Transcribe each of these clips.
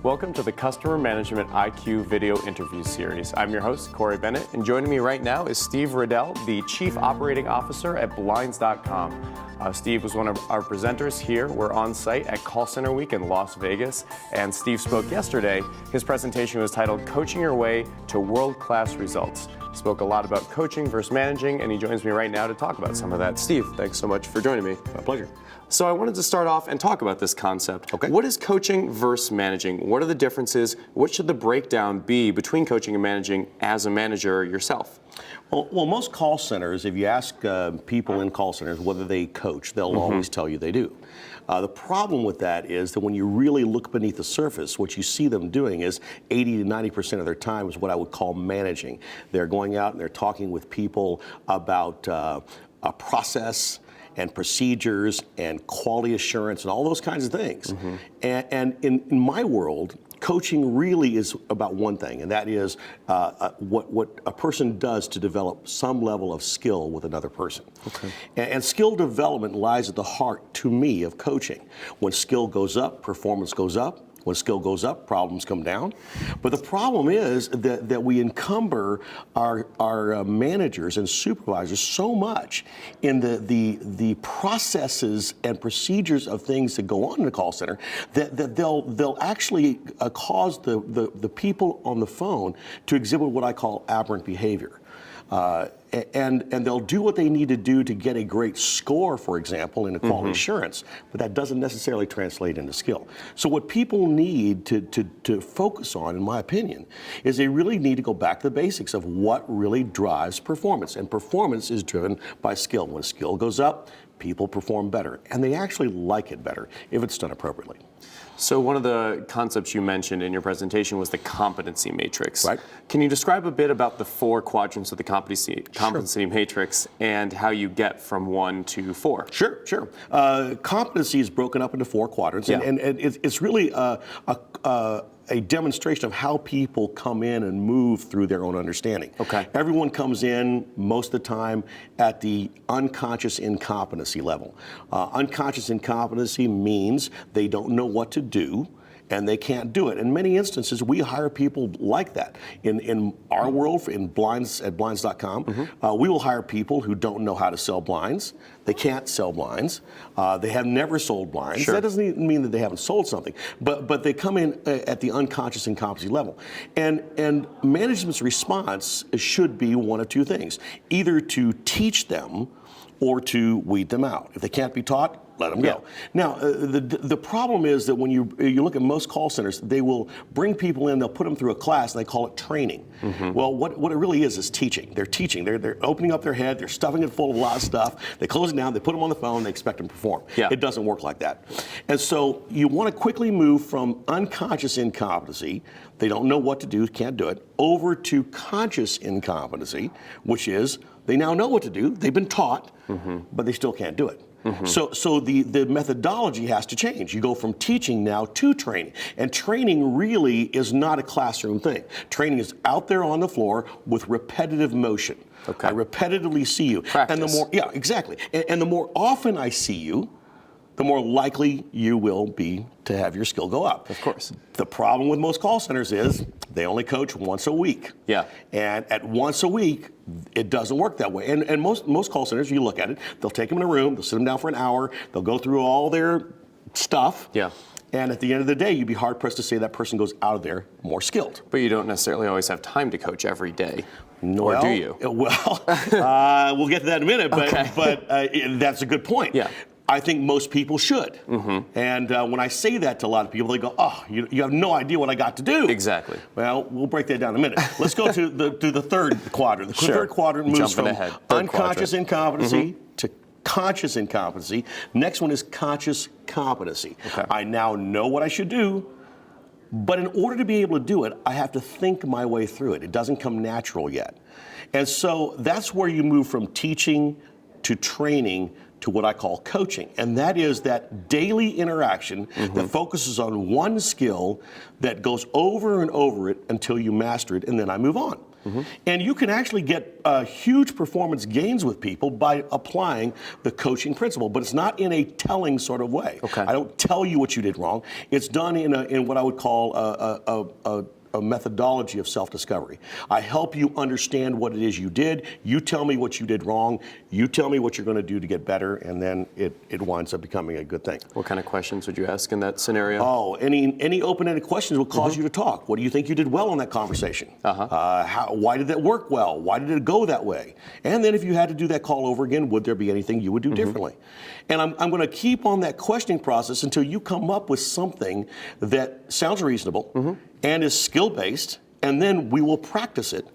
Welcome to the Customer Management IQ video interview series. I'm your host, Corey Bennett, and joining me right now is Steve Riddell, the Chief Operating Officer at Blinds.com. Steve was one of our presenters here. We're on site at Call Center Week in Las Vegas, and Steve spoke yesterday. His presentation was titled Coaching Your Way to World-Class Results. He spoke a lot about coaching versus managing, and he joins me right now to talk about some of that. Steve, thanks so much for joining me. My pleasure. So I wanted to start off and talk about this concept. Okay. What is coaching versus managing? What are the differences? What should the breakdown be between coaching and managing as a manager yourself? Well, most call centers, if you ask people in call centers whether they coach, they'll always tell you they do. The problem with that is that when you really look beneath the surface, what you see them doing is 80 to 90% of their time is what I would call managing. They're going out and they're talking with people about a process and procedures and quality assurance and all those kinds of things. And in my world, coaching really is about one thing, and that is what a person does to develop some level of skill with another person. Okay. And skill development lies at the heart, to me, of coaching. When skill goes up, performance goes up. When skill goes up, problems come down. But the problem is that we encumber our managers and supervisors so much in the processes and procedures of things that go on in the call center that they'll actually cause the people on the phone to exhibit what I call aberrant behavior. And they'll do what they need to do to get a great score, for example, in a quality assurance, but that doesn't necessarily translate into skill. So what people need to focus on, in my opinion, is they really need to go back to the basics of what really drives performance. And performance is driven by skill. When skill goes up, people perform better, and they actually like it better if it's done appropriately. So one of the concepts you mentioned in your presentation was the competency matrix. Right. Can you describe a bit about the 4 quadrants of the competency matrix and how you get from 1 to 4? Sure. Competency is broken up into 4 quadrants, and it's really a demonstration of how people come in and move through their own understanding. Okay. Everyone comes in most of the time at the unconscious incompetency level. Unconscious incompetency means they don't know what to do and they can't do it. In many instances, we hire people like that. In our world, in Blinds at Blinds.com, we will hire people who don't know how to sell blinds. They can't sell blinds. They have never sold blinds. Sure. That doesn't even mean that they haven't sold something, but they come in at the unconscious incompetency level. And management's response should be one of 2 things: either to teach them or to weed them out. If they can't be taught, let them go. Now, the problem is that when you look at most call centers, they will bring people in, they'll put them through a class, and they call it training. Well, what it really is teaching. They're teaching. They're opening up their head, they're stuffing it full of a lot of stuff, they close it down, they put them on the phone, they expect them to perform. It doesn't work like that. And so you want to quickly move from unconscious incompetency, they don't know what to do, can't do it, over to conscious incompetency, which is they now know what to do, they've been taught, but they still can't do it. So the methodology has to change. You go from teaching now to training. And training really is not a classroom thing. Training is out there on the floor with repetitive motion. Okay. I repetitively see you. Practice. And the more, exactly. And the more often I see you, the more likely you will be to have your skill go up. Of course. The problem with most call centers is they only coach once a week. Yeah. And at once a week, it doesn't work that way. And most call centers, you look at it, they'll take them in a room, they'll sit them down for an hour, they'll go through all their stuff. Yeah. And at the end of the day, you'd be hard-pressed to say that person goes out of there more skilled. But you don't necessarily always have time to coach every day. Well, or do you? Well, we'll get to that in a minute, but that's a good point. Yeah. I think most people should. And when I say that to a lot of people, they go, oh, you have no idea what I got to do. Exactly. Well, we'll break that down in a minute. Let's go to the third quadrant. The third quadrant moves from unconscious incompetency to conscious incompetency. Next one is conscious competency. Okay. I now know what I should do, but in order to be able to do it, I have to think my way through it. It doesn't come natural yet. And so that's where you move from teaching to training to what I call coaching. And that is that daily interaction that focuses on one skill that goes over and over it until you master it, and then I move on. And you can actually get huge performance gains with people by applying the coaching principle, but it's not in a telling sort of way. Okay. I don't tell you what you did wrong. It's done in what I would call a methodology of self-discovery. I help you understand what it is you did. You tell me what you did wrong. You tell me what you're going to do to get better, and then it winds up becoming a good thing. What kind of questions would you ask in that scenario? Oh, any open-ended questions will cause you to talk. What do you think you did well in that conversation? Why did that work well? Why did it go that way? And then if you had to do that call over again, would there be anything you would do differently? And I'm going to keep on that questioning process until you come up with something that sounds reasonable and is skill-based, and then we will practice it,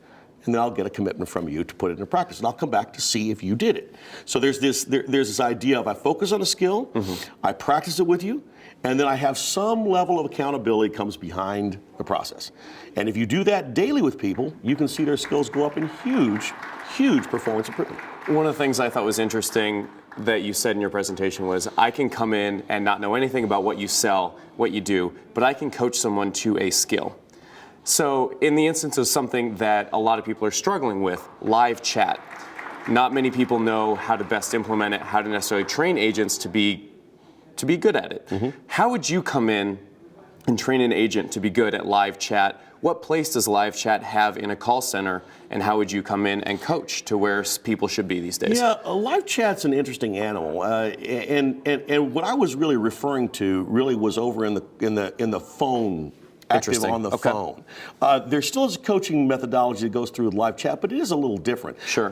and then I'll get a commitment from you to put it into practice, and I'll come back to see if you did it. So there's this idea of I focus on a skill, I practice it with you, and then I have some level of accountability comes behind the process. And if you do that daily with people, you can see their skills go up in huge performance improvement. One of the things I thought was interesting that you said in your presentation was, I can come in and not know anything about what you sell, what you do, but I can coach someone to a skill. So in the instance of something that a lot of people are struggling with, live chat, not many people know how to best implement it, how to necessarily train agents to be good at it. How would you come in and train an agent to be good at live chat? What place does live chat have in a call center, and how would you come in and coach to where people should be these days? Yeah, live chat's an interesting animal, and what I was really referring to really was over in the phone. Active on the phone. There still is a coaching methodology that goes through with live chat, but it is a little different. Sure.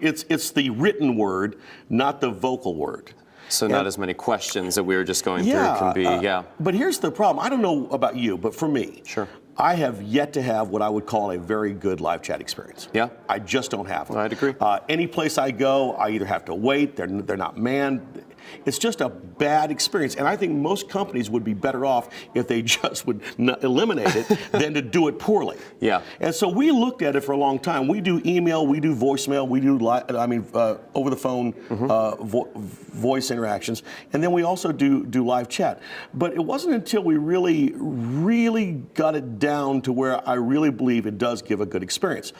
It's the written word, not the vocal word. So not as many questions that we were just going through can be, But here's the problem. I don't know about you, but for me, Sure. I have yet to have what I would call a very good live chat experience. Yeah. I just don't have one. I'd agree. Any place I go, I either have to wait, they're not manned. It's just a bad experience, and I think most companies would be better off if they just would eliminate it than to do it poorly. Yeah. And so we looked at it for a long time. We do email, we do voicemail, we do over the phone voice interactions, and then we also do live chat. But it wasn't until we really got it down to where I really believe it does give a good experience.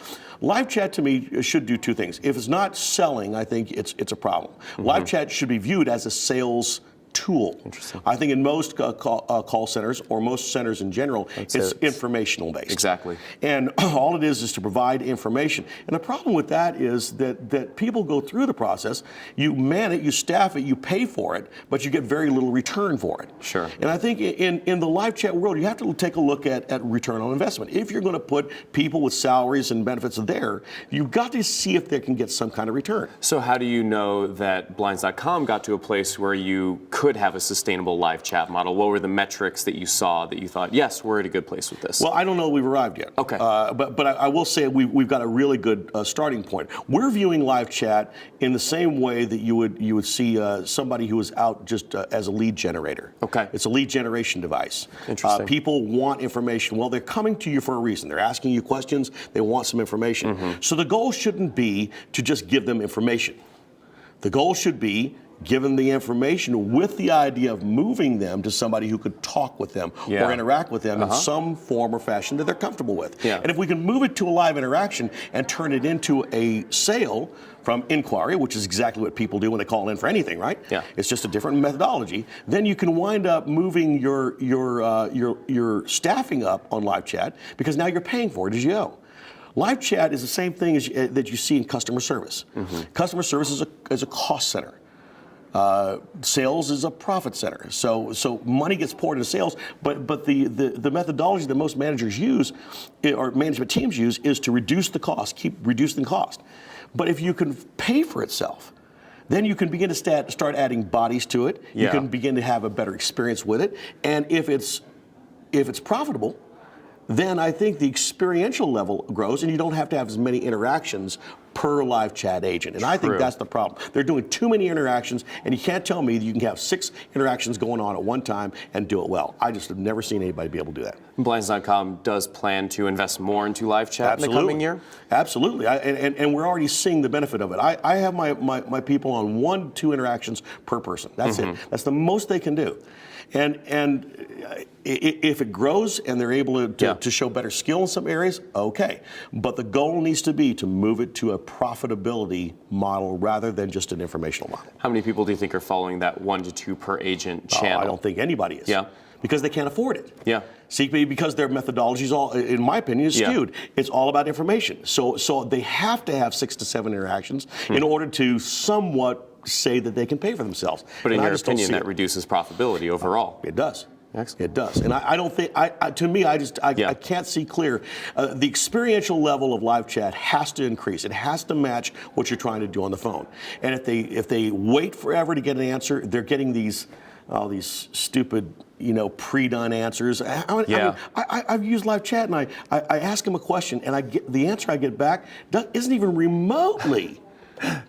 Live chat to me should do two things. If it's not selling, I think it's a problem. Live chat should be viewed as a sales tool. Interesting. I think in most call centers, or most centers in general, it's informational based. Exactly. And all it is to provide information. And the problem with that is that people go through the process, you man it, you staff it, you pay for it, but you get very little return for it. Sure. And I think in the live chat world, you have to take a look at return on investment. If you're going to put people with salaries and benefits there, you've got to see if they can get some kind of return. So how do you know that Blinds.com got to a place where you could have a sustainable live chat model? What were the metrics that you saw that you thought, yes, we're at a good place with this? Well, I don't know that we've arrived yet. Okay. But I will say we've got a really good starting point. We're viewing live chat in the same way that you would see somebody who is out just as a lead generator. Okay. It's a lead generation device. Interesting. People want information. Well, they're coming to you for a reason. They're asking you questions. They want some information. So the goal shouldn't be to just give them information. The goal should be give them the information with the idea of moving them to somebody who could talk with them or interact with them in some form or fashion that they're comfortable with. Yeah. And if we can move it to a live interaction and turn it into a sale from inquiry, which is exactly what people do when they call in for anything, right? Yeah. It's just a different methodology. Then you can wind up moving your staffing up on live chat, because now you're paying for it as you go. Live chat is the same thing as that you see in customer service. Customer service is a cost center. Sales is a profit center. So money gets poured into sales, but the methodology that most managers use, or management teams use, is to reduce the cost, keep reducing cost. But if you can pay for itself, then you can begin to start adding bodies to it. You can begin to have a better experience with it. And if it's profitable, then I think the experiential level grows, and you don't have to have as many interactions per live chat agent. And I think that's the problem. They're doing too many interactions, and you can't tell me that you can have 6 interactions going on at one time and do it well. I just have never seen anybody be able to do that. Blinds.com does plan to invest more into live chat in the coming year? Absolutely. And we're already seeing the benefit of it. I have my people on 1 to 2 interactions per person. That's it. That's the most they can do. If it grows and they're able to show better skill in some areas, okay. But the goal needs to be to move it to a profitability model rather than just an informational model. How many people do you think are following that 1 to 2 per agent channel? I don't think anybody is. Yeah. Because they can't afford it. Yeah. See, because their methodology is all, in my opinion, is skewed. It's all about information. So they have to have 6 to 7 interactions in order to somewhat say that they can pay for themselves. But in your opinion, that reduces profitability overall. It does. Excellent. It does, and I don't think. To me, I can't see clear. The experiential level of live chat has to increase. It has to match what you're trying to do on the phone. And if they wait forever to get an answer, they're getting these stupid, pre-done answers. I've used live chat, and I ask them a question, and I get the answer I get back isn't even remotely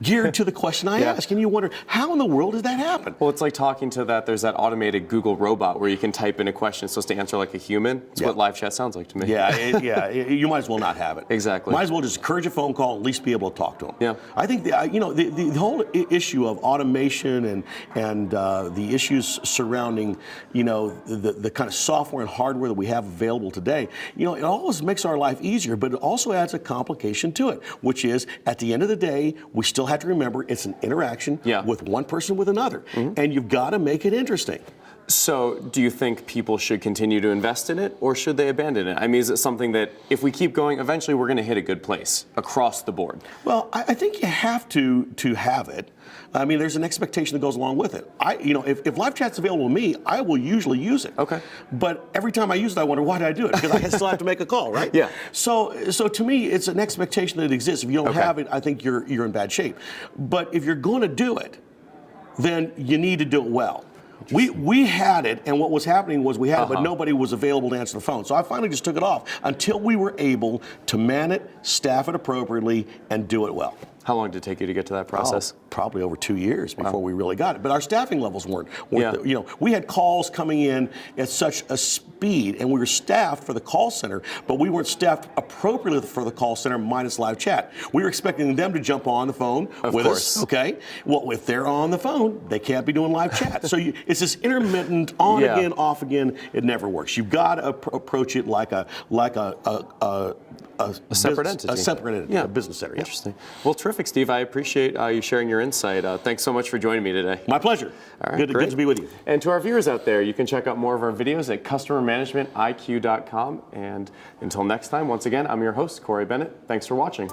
geared to the question I ask, and you wonder, how in the world did that happen? Well, it's like talking to there's that automated Google robot where you can type in a question it's supposed to answer like a human. It's what live chat sounds like to me. You might as well not have it. Exactly. Might as well just encourage a phone call, at least be able to talk to them. Yeah. I think the whole issue of automation and the issues surrounding the kind of software and hardware that we have available today, it always makes our life easier, but it also adds a complication to it, which is at the end of the day, we still have to remember it's an interaction with one person with another, and you've got to make it interesting. So do you think people should continue to invest in it, or should they abandon it? I mean, is it something that if we keep going, eventually we're going to hit a good place across the board? Well, I think you have to have it. I mean, there's an expectation that goes along with it. If live chat's available to me, I will usually use it. Okay. But every time I use it, I wonder, why did I do it? Because I still have to make a call, right? Yeah. So to me, it's an expectation that exists. If you don't have it, I think you're in bad shape. But if you're going to do it, then you need to do it well. We had it, and what was happening was we had it, but nobody was available to answer the phone. So I finally just took it off until we were able to man it, staff it appropriately, and do it well. How long did it take you to get to that process? Probably over 2 years before we really got it. But our staffing levels weren't we had calls coming in at such a speed, and we were staffed for the call center, but we weren't staffed appropriately for the call center minus live chat. We were expecting them to jump on the phone with us. Okay. Well, if they're on the phone, they can't be doing live chat. So it's this intermittent on again, off again. It never works. You've got to approach it like a separate entity. A separate entity, a business center. Interesting. Well, terrific, Steve. I appreciate you sharing your insight. Thanks so much for joining me today. My pleasure. All right, good to be with you. And to our viewers out there, you can check out more of our videos at customermanagementiq.com. And until next time, once again, I'm your host, Corey Bennett. Thanks for watching.